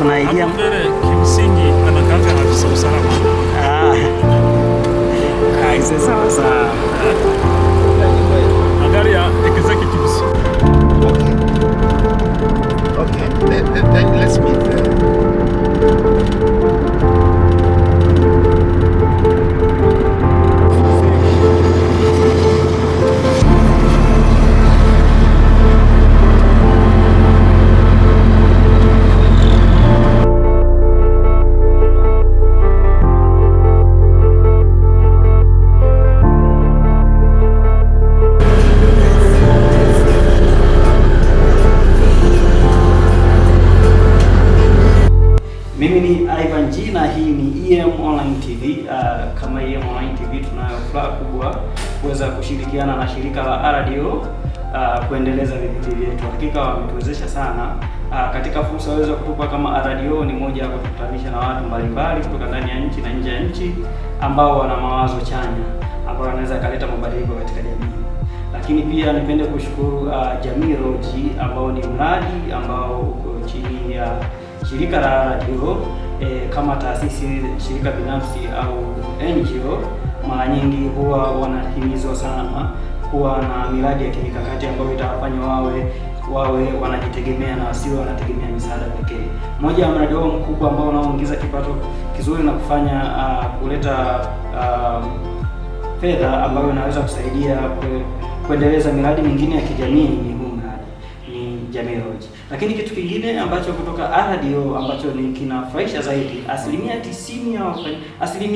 kuna idea mbele kimsingi anakanga afisa usalama. Sawa sawa. Magari ya executives. Okay. Let's meet there. Mimi ni Ivan G na hii ni EM Online TV. Kama EM Online TV tunayo furaha kubwa kuweza kushirikiana na shirika la RDO kuendeleza vipindi vyetu. Hakika wametuwezesha sana katika fursa waweza kutupa kama RDO ni moja ya kukutanisha na watu mbalimbali kutoka ndani ya nchi na nje ya nchi ambao wana mawazo chanya ambao wanaweza kaleta mabadiliko katika jamii. Lakini pia nipende kushukuru Jamii Roji ambao ni mradi ambao uko chini ya shirika la RDO kama taasisi, shirika binafsi au NGO. Mara nyingi huwa wanahimizwa sana kuwa na miradi ya kimikakati ambayo itawafanya wawe wanajitegemea na wasiwe wanategemea misaada pekee. Moja ya mradi wao mkubwa ambao unaoingiza kipato kizuri na kufanya kuleta fedha ambayo inaweza kusaidia kuendeleza miradi mingine ya kijamii ni huu mradi, ni Jamii Roji. Lakini kitu kingine ambacho kutoka RDO ambacho ni kinafurahisha zaidi, asilimia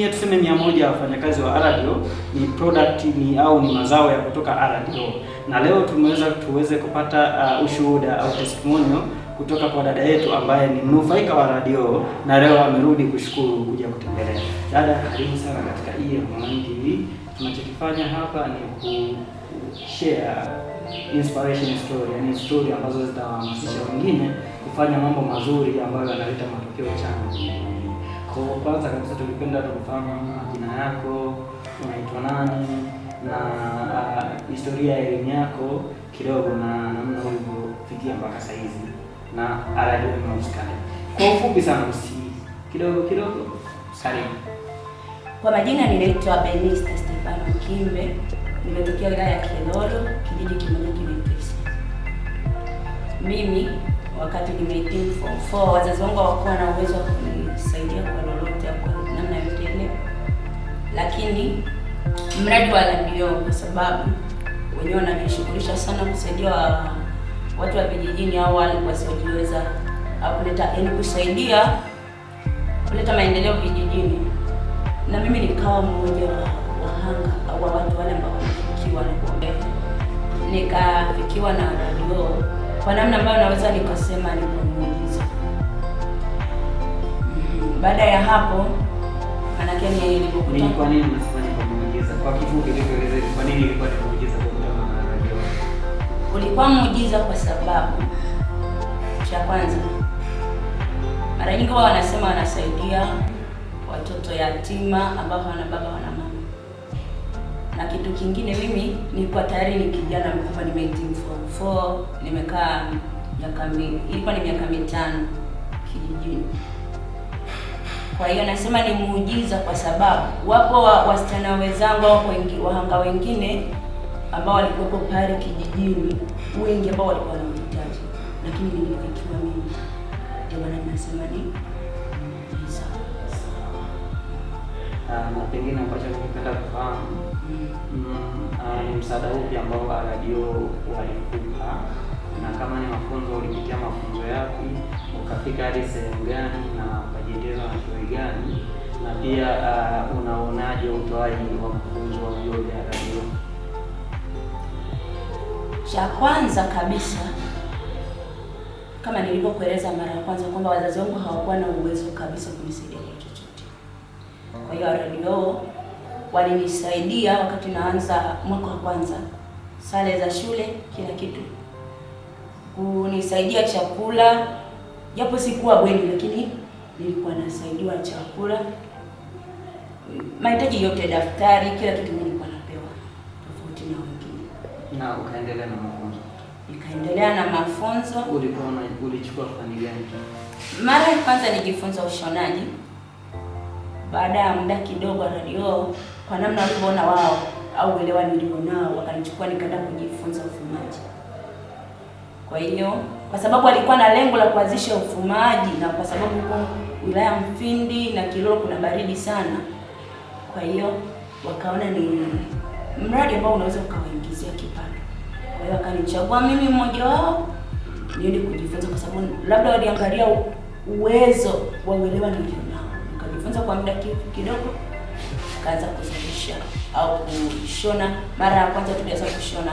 tuseme 100 ya wafanyakazi wa RDO ni product ni mazao ya kutoka RDO. Na leo tuweze kupata ushuhuda au testimonial kutoka kwa dada yetu ambaye ni mnufaika wa RDO na leo amerudi kushukuru kuja kutembelea. Dada, karibu sana katika EM Online TV. Tunachokifanya hapa ni share inspiration story, yani story ambazo zitahamasisha wengine kufanya mambo mazuri ambayo yanaleta matokeo chanya. Kwa kwanza kabisa tulipenda tukufahamu jina yako, unaitwa nani na historia ya elimu yako kidogo na namna ulivyofikia mpaka sasa hivi na RDO Mauskani. Kwa ufupi sana kidogo. Karibu. Kwa majina ninaitwa Benista Stefano Kimbe. Nimetokea wilaya ya Kilolo, kijiji kimoja kinaitwa Isi. Mimi wakati nimehitimu form 4, wazazi wangu hawakuwa na uwezo wa kunisaidia kwa lolote au kwa namna yote ile. Lakini mradi wa RDO kwa sababu wenyewe wanajishughulisha sana kusaidia watu wa vijijini au wale wasiojiweza au kusaidia kuleta maendeleo vijijini. Na mimi nikawa mmoja wa wahanga au watu wale ambao walifikiwa na kuombea. Nikafikiwa na RDO kwa namna ambayo naweza nikasema ni muujiza. Baada ya hapo manake nilipokutana. Ni kwa nini unasema ni muujiza? Kwa kifupi nieleze kwa nini ilikuwa ni muujiza kukutana na RDO? Ulikuwa muujiza kwa sababu cha kwanza, mara nyingi wao wanasema wanasaidia watoto yatima ambao hawana baba hawana mama. Na kitu kingine, mimi nilikuwa tayari ni kijana mkubwa, nimehitimu form 4, nimekaa ilikuwa ni miaka 5 kijijini. Kwa hiyo nasema ni muujiza kwa sababu wapo wasichana wenzangu au wahanga wengine ambao walikuwa pale kijijini, wengi ambao walikuwa wanahitaji, lakini nilifikiwa mimi. Ndio maana nasema ni muujiza. Na pengine ambacho ningependa kufahamu ni msaada upi ambao RDO walikupa, na kama ni mafunzo ulipitia mafunzo yapi, ukafika hadi sehemu gani na ukajiendeleza na shughuli gani, na pia unaonaje utoaji wa mafunzo wa vyuo vya RDO? Cha kwanza kabisa, kama nilivyokueleza mara ya kwanza kwamba wazazi wangu hawakuwa na uwezo kabisa kunisaidia kwa chochote. Kwa hiyo RDO walinisaidia wakati naanza mwaka wa kwanza, sare za shule, kila kitu, kunisaidia chakula, japo sikuwa bweni lakini nilikuwa nasaidiwa chakula, mahitaji yote, daftari, kila kitu nilikuwa napewa, tofauti na wengine. Na ukaendelea na mafunzo? nikaendelea na mafunzo. Ulichukua fani gani? Mara ya kwanza nijifunza ushonaji. Baada ya muda kidogo radio, kwa namna walivyoona wao au uelewa nilionao, wakanichukua nikaenda kujifunza ufumaji. Kwa hiyo kwa sababu alikuwa na lengo la kuanzisha ufumaji, na kwa sababu huko wilaya Mfindi na Kilolo kuna baridi sana, kwa hiyo wakaona ni mradi ambao unaweza ukawaingizia kipato. Kwa hiyo wakanichagua mimi mmoja wao niende kujifunza, kwa sababu labda waliangalia uwezo wa uelewa nilionao. Nikajifunza kwa muda kidogo, kaanza kuzalisha au kushona. Mara ya kwanza tulianza kushona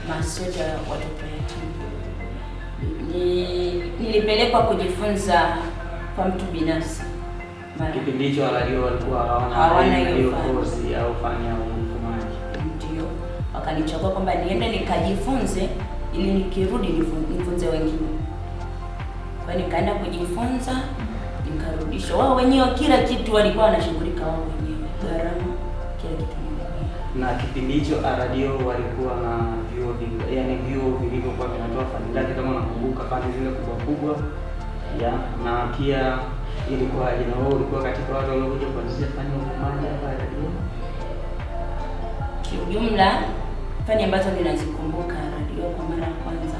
masweta ya watoto yatima. Nilipelekwa kujifunza kwa mtu binafsi. Kipindi hicho radio walikuwa hawana hiyo course au fani ya ufumaji. Ndio wakanichagua kwamba niende nikajifunze ili nikirudi nifunze wengine. Kwa hiyo nikaenda kujifunza, nikarudishwa. Wao wenyewe kila kitu walikuwa wanashughulika wao wenyewe, gharama kila kitu. Na kipindi hicho radio walikuwa na vyuo vilivyokuwa vinatoa fani zake, kama nakumbuka fani zile kubwa ya, na pia ilikuwa na wao ulikuwa katika watu waliokuja kuanzisha fani ya ufumaji hapa radio. Kiujumla fani ambazo ninazikumbuka radio kwa mara ya kwanza,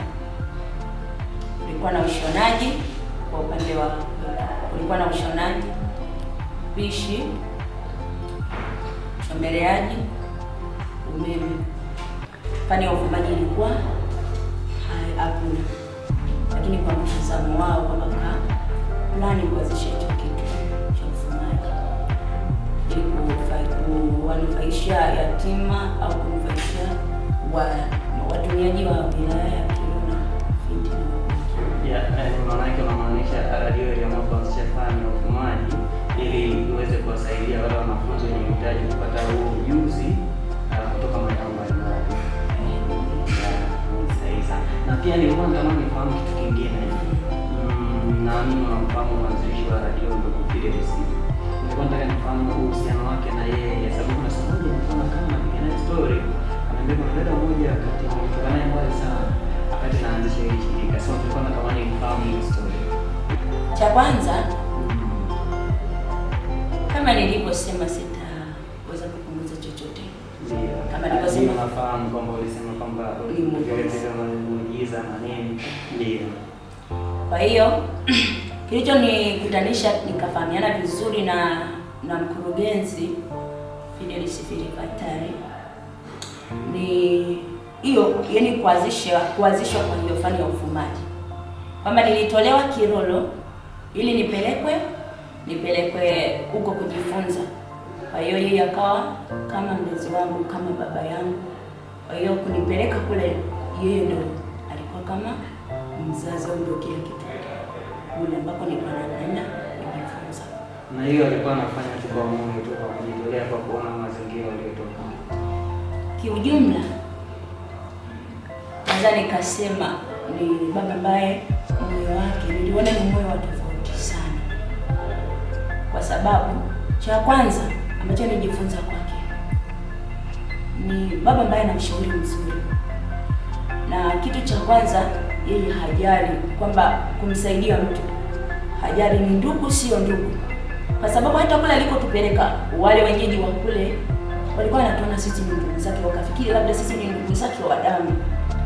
kulikuwa na ushonaji. Kwa upande wa kulikuwa na ushonaji, pishi, chomeleaji, umeme. Fani ya ufumaji ilikuwa hakuna, lakini kwa mtazamo wao kwamba plani kuanzisha hicho kitu cha ufumaji ili kuwanufaisha yatima au kunufaisha watumiaji wa wilaya ya Kilolo na Mfindi. Maana yake unamaanisha radio iliamua kuanzisha fani ya ufumaji ili iweze kuwasaidia wale wanafunzi wenye uhitaji kupata huo ujuzi kutoka maeneo mbalimbali. Na pia nilikuwa natamani nifahamu kitu kingine. Nani unamfahamu mwanzilishi wa radio ndugu Fidelis? Nilikuwa nataka nifahamu uhusiano wake na yeye, sababu kuna sababu nilikuwa kama napigana story, ananiambia kuna dada mmoja wakati nilikuwa naye mbali sana wakati naanzisha hili shirika. Sasa nilikuwa natamani nifahamu hii story. Cha kwanza, kama nilivyosema, sitaweza kupunguza chochote. Ndio. Kama nilivyosema, nafahamu kwamba ulisema kwamba muujiza na nini. Ndio. Kwa hiyo kilichonikutanisha nikafahamiana vizuri na mkurugenzi Fidelis Filibatari ni hiyo, yani kuanzishwa kwa hiyo fani ya ufumaji, kwamba nilitolewa Kilolo ili nipelekwe huko kujifunza. Kwa hiyo yeye akawa kama mlezi wangu, kama baba yangu. Kwa hiyo kunipeleka kule, yeye ndo alikuwa kama mzazi au ndio kile kitu kule ambako nilikuwa naenda kujifunza. Na hiyo alikuwa anafanya tu kwa moyo tu, kwa kujitolea, kwa kuona mazingira yaliyotoka. Kiujumla naweza nikasema ni baba ambaye moyo wake niliona ni moyo wa tofauti sana, kwa sababu cha kwanza ambacho nijifunza kwake ni baba ambaye ana mshauri mzuri, na kitu cha kwanza yeye hajali kwamba kumsaidia mtu, hajali ni ndugu sio ndugu, kwa sababu hata kule alikotupeleka wale wenyeji wa kule walikuwa wanatuona sisi ni ndugu zake, wakafikiri labda sisi ni ndugu zake wa damu,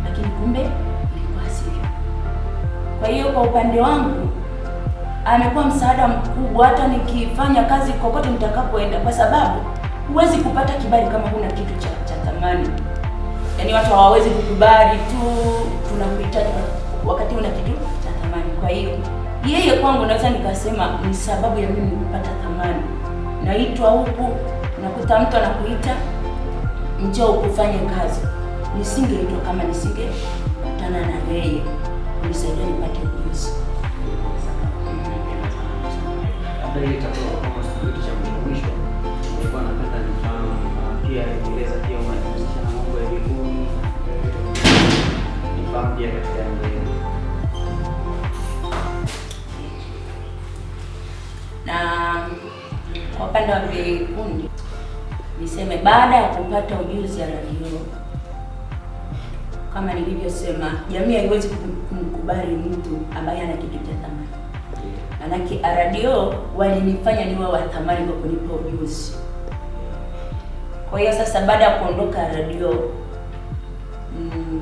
lakini kumbe ilikuwa sivyo. Kwa hiyo kwa upande wangu amekuwa msaada mkubwa, hata nikifanya kazi kokote nitakapoenda, kwa sababu huwezi kupata kibali kama huna kitu cha thamani. Yaani watu hawawezi kukubali tu tunakuhitaji wakati una kitu cha thamani. Kwa hiyo yeye kwangu naweza nikasema ni sababu ya mimi kupata thamani. Naitwa huku, nakuta mtu anakuita njoo kufanya kazi. Nisingeitwa kama nisingekutana na yeye kunisaidia nipate ujuzi. Labda ile itakuwa kama kitu cha mwisho, nilikuwa napenda nifahamu pia Kiingereza pia unajihusisha na mambo ya elimu, nifahamu pia katika eneo. Na kwa upande wa vikundi niseme, baada ya kupata ujuzi ya radio kama nilivyosema, jamii haiwezi kumkubali mtu ambaye ana kitu cha thamani. Manake radio walinifanya niwe wa thamani kwa kunipa ujuzi. Kwa hiyo sasa baada ya kuondoka radio,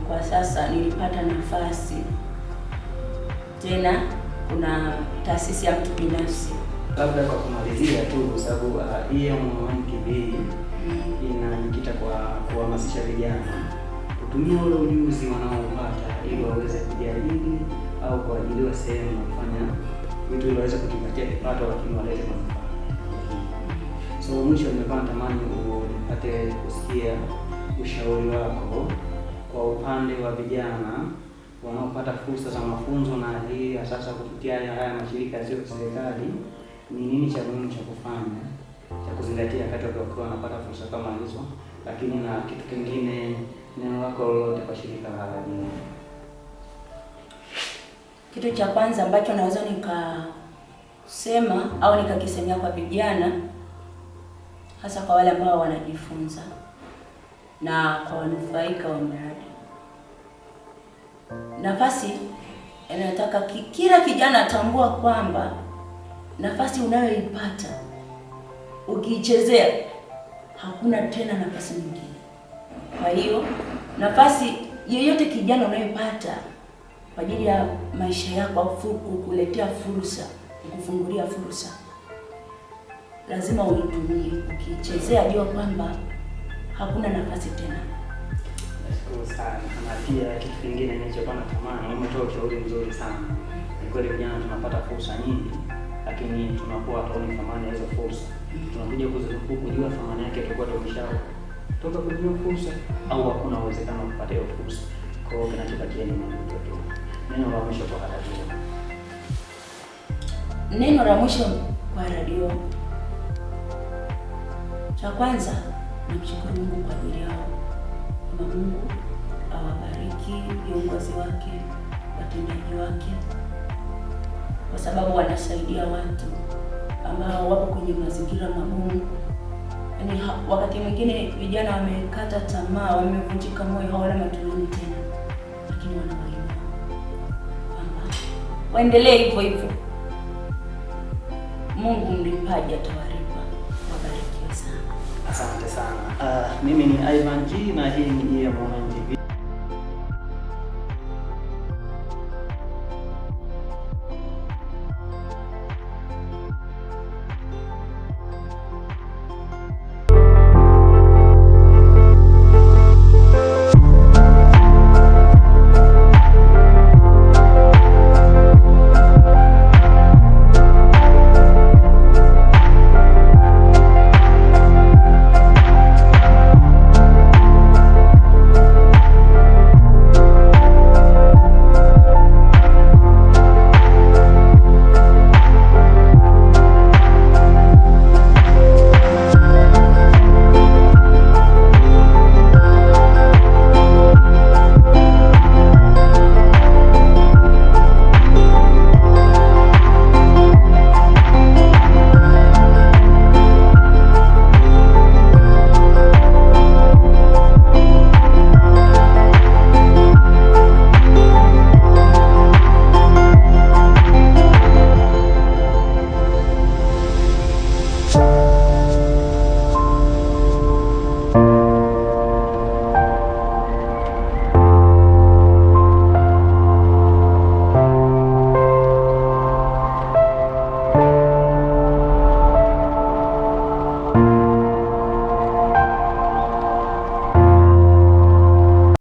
kwa sasa nilipata nafasi tena, kuna taasisi ya mtu binafsi. Labda kwa kumalizia tu, kwa sababu EM Online TV inajikita kwa kuhamasisha vijana kutumia ule ujuzi wanaopata ili waweze kujiajiri au kuajiriwa sehemu na kufanya vitu ili waweze kujipatia kipato, lakini walete manufaa. So mwisho nimepata tamani upate kusikia ushauri wako kwa upande wa vijana wanaopata fursa za mafunzo na hii sasa kupitia haya mashirika yasiyo serikali. Ni nini cha muhimu cha kufanya, cha kuzingatia wakati wakiwa wanapata fursa kama hizo? Lakini na kitu kingine, neno lako lolote kwa shirika la radio? Kitu cha kwanza ambacho naweza nikasema au nikakisemea kwa vijana, hasa kwa wale ambao wanajifunza na kwa wanufaika wa mradi, nafasi inataka kila kijana atambua kwamba nafasi unayoipata ukiichezea hakuna tena nafasi nyingine. Kwa hiyo nafasi yoyote kijana unayoipata kwa ajili ya maisha yako au kukuletea fursa, kukufungulia fursa, lazima uitumie. Ukiichezea jua kwamba hakuna nafasi tena. Nashukuru sana. Na pia kitu kingine nilichokuwa natamani, umetoa ushauri mzuri sana. Ni kweli vijana tunapata fursa nyingi, lakini tunakuwa hatuoni thamani ya hizo fursa. Tunakuja kujua thamani yake tutakuwa toka kujua fursa au hakuna uwezekano wa kupata hiyo fursa. Kwa hiyo kinachobakia ni mwanzo tu. Neno la mwisho kwa radio. Neno la mwisho kwa radio, cha kwanza namshukuru Mungu kwa ajili yao. Kama Mungu awabariki viongozi wake, watendaji wake, kwa sababu wanasaidia watu ambao wapo kwenye mazingira magumu. Yaani wakati mwingine vijana wamekata tamaa, wamevunjika moyo, hawana matumaini tena, lakini wanawainua kwamba waendelee hivyo hivyo. Mungu mlipaji atawalipa. Wabarikiwe sana. Asante sana. Mimi ni Ivan G na hii ni EM Online TV.